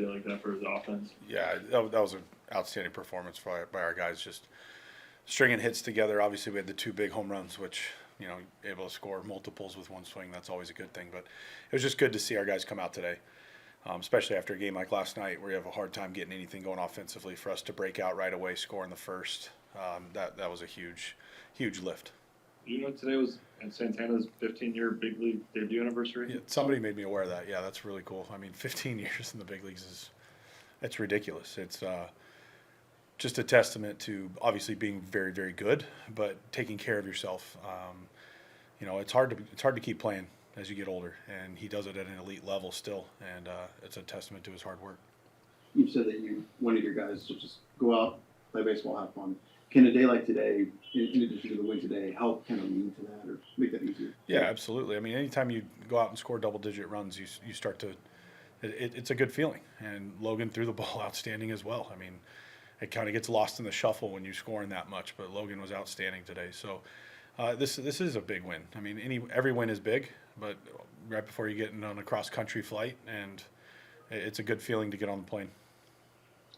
day like that for his offense? Yeah, that was an outstanding performance by our guys, just stringing hits together. Obviously, we had the 2 big home runs, which, able to score multiples with one swing. That's always a good thing. But it was just good to see our guys come out today, especially after a game like last night where you have a hard time getting anything going offensively. For us to break out right away, score in the first, that was a huge lift. Today was Santana's 15-year big league debut anniversary? Yeah, somebody made me aware of that. Yeah, that's really cool. I mean, 15 years in the big leagues it's ridiculous. It's just a testament to obviously being very, very good, but taking care of yourself. It's hard to keep playing as you get older, and he does it at an elite level still, and it's a testament to his hard work. You've said that you wanted your guys to just go out, play baseball, have fun. Can a day like today, in addition to the win today, help kind of lead to that or make that easier? Yeah, absolutely. I mean, anytime you go out and score double-digit runs, you start to it's a good feeling. And Logan threw the ball outstanding as well. I mean, it kind of gets lost in the shuffle when you're scoring that much, but Logan was outstanding today. So this is a big win. I mean, every win is big, but right before you get on a cross-country flight, and it's a good feeling to get on the plane.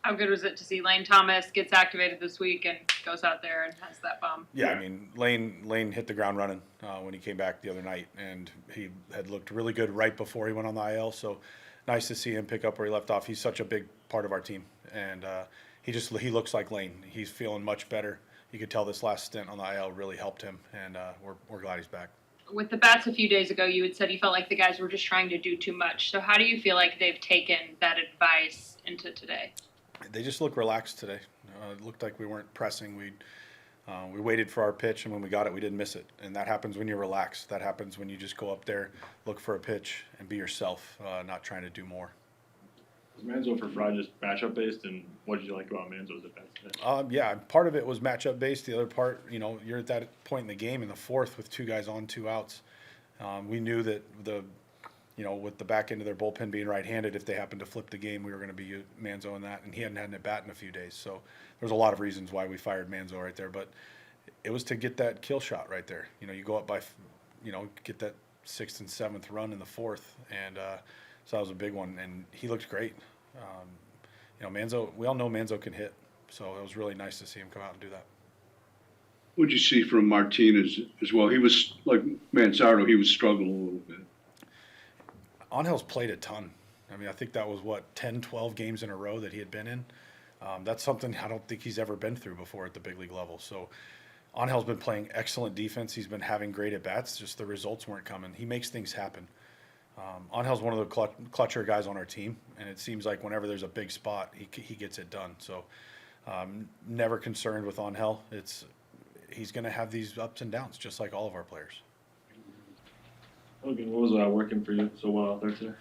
How good was it to see Lane Thomas gets activated this week and goes out there and has that bomb? Yeah, I mean, Lane hit the ground running when he came back the other night, and he had looked really good right before he went on the IL. So nice to see him pick up where he left off. He's such a big part of our team, and he looks like Lane. He's feeling much better. You could tell this last stint on the IL really helped him, and we're glad he's back. With the bats a few days ago, you had said you felt like the guys were just trying to do too much. So how do you feel like they've taken that advice into today? They just look relaxed today. It looked like we weren't pressing. We waited for our pitch, and when we got it, we didn't miss it. And that happens when you're relaxed. That happens when you just go up there, look for a pitch, and be yourself, not trying to do more. Was Manzo for Fry just matchup based, and what did you like about Manzo's at bats? Yeah, part of it was matchup based. The other part, you're at that point in the game in the fourth with 2 guys on, 2 outs. We knew that with the back end of their bullpen being right-handed, if they happened to flip the game, we were going to be Manzo in that, and he hadn't had an at-bat in a few days. So there's a lot of reasons why we fired Manzo right there, but it was to get that kill shot right there. You go up by, get that 6th and 7th run in the 4th, and so that was a big one, and he looked great. Manzo, we all know Manzo can hit, so it was really nice to see him come out and do that. What did you see from Martinez as well? He was like Manzardo, he was struggling a little bit. Angel's played a ton. I mean, I think that was, 10, 12 games in a row that he had been in. That's something I don't think he's ever been through before at the big league level. So Angel's been playing excellent defense. He's been having great at-bats. Just the results weren't coming. He makes things happen. Angel's one of the clutcher guys on our team, and it seems like whenever there's a big spot, he gets it done. So never concerned with Angel. He's going to have these ups and downs, just like all of our players. Logan, what was working for you so well out there today?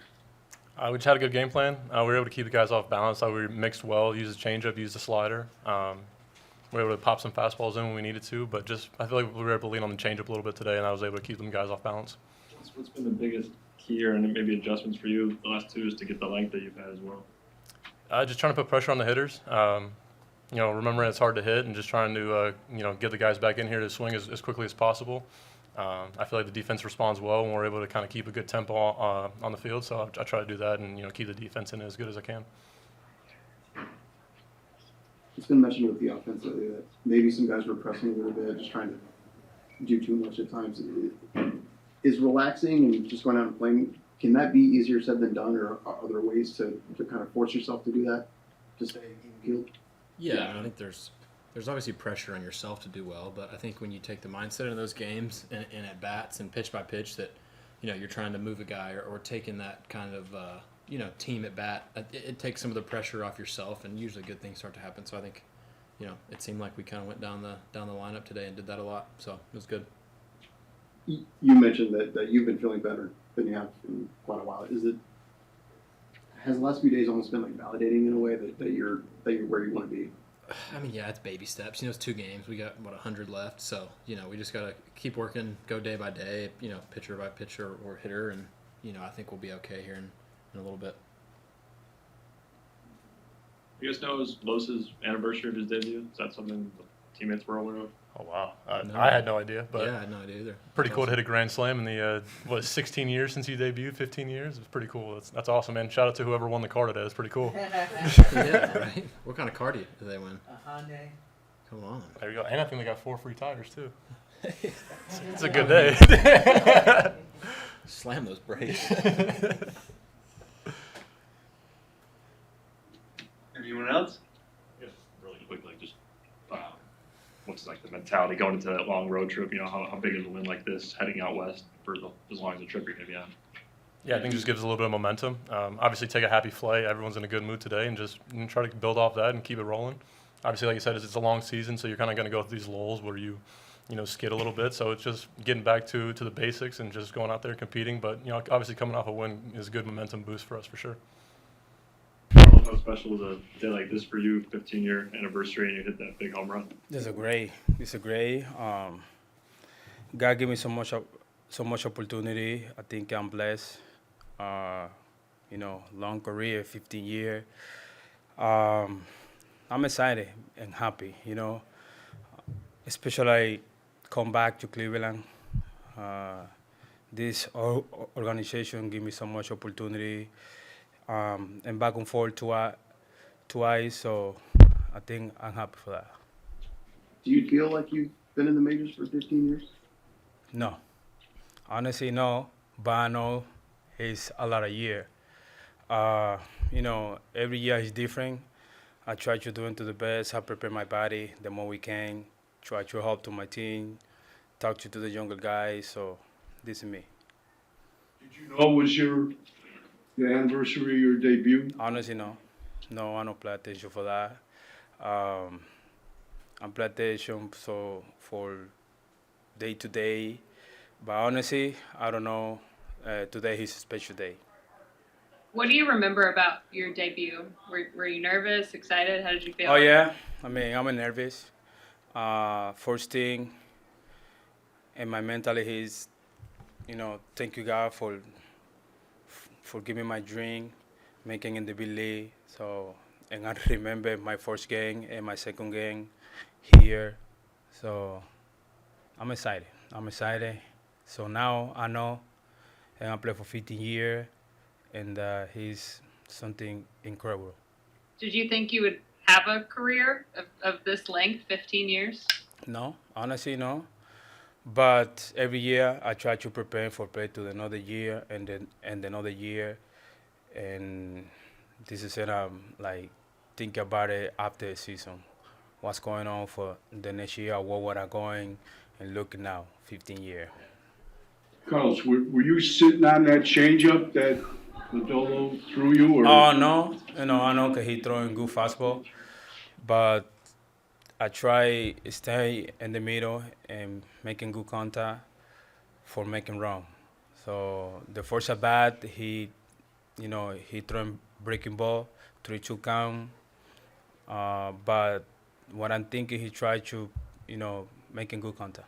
We just had a good game plan. We were able to keep the guys off balance. We mixed well, used the changeup, used the slider. We were able to pop some fastballs in when we needed to, but I feel like we were able to lean on the changeup a little bit today, and I was able to keep them guys off balance. What's been the biggest key here, and maybe adjustments for you the last 2 is to get the length that you've had as well? Just trying to put pressure on the hitters. Remembering it's hard to hit, and just trying to get the guys back in here to swing as quickly as possible. I feel like the defense responds well when we're able to kind of keep a good tempo on the field. So I try to do that and keep the defense in as good as I can. It's been mentioned with the offense lately that maybe some guys were pressing a little bit, just trying to do too much at times. Is relaxing and just going out and playing, can that be easier said than done, or are there ways to kind of force yourself to do that, to stay even keeled? Yeah, I think there's obviously pressure on yourself to do well, but I think when you take the mindset in those games and at bats and pitch by pitch that, you're trying to move a guy or taking that kind of, team at bat, it takes some of the pressure off yourself, and usually good things start to happen. So I think, it seemed like we kind of went down the lineup today and did that a lot. So it was good. You mentioned that you've been feeling better than you have in quite a while. Has the last few days almost been like validating in a way that you're where you want to be? I mean, yeah, it's baby steps. It's 2 games. We got 100 left, so we just gotta keep working, go day by day. Pitcher by pitcher or hitter, and I think we'll be okay here in a little bit. You guys know it was Los's anniversary of his debut? Is that something the teammates were aware of? Oh, wow. No. I had no idea, but Yeah, I had no idea either. pretty That's cool to awesome. hit a grand slam in the, 16 years since you debuted, 15 years? It's pretty cool. That's awesome, man. Shout out to whoever won the car today. That's pretty cool. Yeah, right. What kind of car do they win? A Hyundai. Come on. There you go. And I think they got 4 free tires, too. It's a good day. Slam those brakes. Anyone else? Just really quick, like just what's like the mentality going into that long road trip? You know, how big is a win like this heading out west for as long as the trip you're gonna be on? Yeah, I think it just gives a little bit of momentum. Obviously, take a happy flight. Everyone's in a good mood today, and just try to build off that and keep it rolling. Obviously, like you said, it's a long season, so you're kind of going to go through these lulls where you skid a little bit. So it's just getting back to the basics and just going out there competing. But obviously, coming off a win is a good momentum boost for us for sure. How special is a day like this for you? 15-year anniversary, and you hit that big home run. It's a great. God gave me so much opportunity. I think I'm blessed. Long career, 15 years. I'm excited and happy. Especially come back to Cleveland. This organization gave me so much opportunity. And back and forth twice, so I think I'm happy for that. Do you feel like you've been in the majors for 15 years? No, honestly, no. But I know it's a lot of years. Every year is different. I try to do it to the best. I prepare my body the more we can. Try to help to my team. Talk to the younger guys. So this is me. Did you know it was your anniversary, your debut? Honestly, no. No, I don't pay attention for that. I'm pay attention for day to day. But honestly, I don't know. Today is a special day. What do you remember about your debut? Were you nervous, excited? How did you feel? Oh, yeah. I'm nervous. First thing, and my mentality is, thank you, God, for giving me my dream, making in the big league. So, and I remember my first game and my second game here. So, I'm excited. So now I know, and I play for 15 years, and he's something incredible. Did you think you would have a career of this length, 15 years? No, honestly, no. But every year I try to prepare for play to another year and then another year, and this is it. Think about it after the season, what's going on for the next year, what I'm going, and look now, 15 years. Carlos, were you sitting on that changeup that Lodolo threw you? Or? Oh no, I know because he throwing good fastball, but I try stay in the middle and making good contact for making wrong. So the first at bat, he throwing breaking ball, 3-2 count. But what I'm thinking, he tried to, making good contact.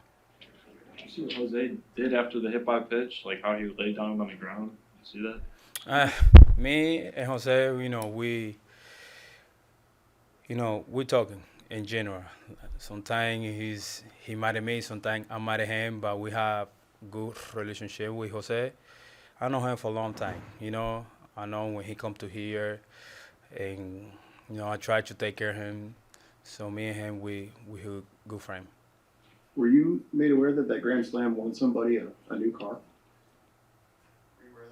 Did you see what Jose did after the hit by pitch? Like how he laid down on the ground? You see that? Me and Jose, we're talking in general. Sometimes he mad at me, sometimes I'm mad at him, but we have good relationship with Jose. I know him for a long time, I know when he come to here, and I try to take care of him. So me and him, we good friend. Were you made aware that Grand Slam won somebody a new car? Were you aware of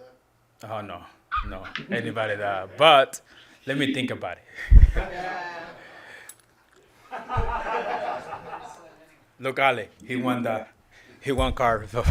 that? Oh no, anybody that. But let me think about it. Look, Ale, he won car. So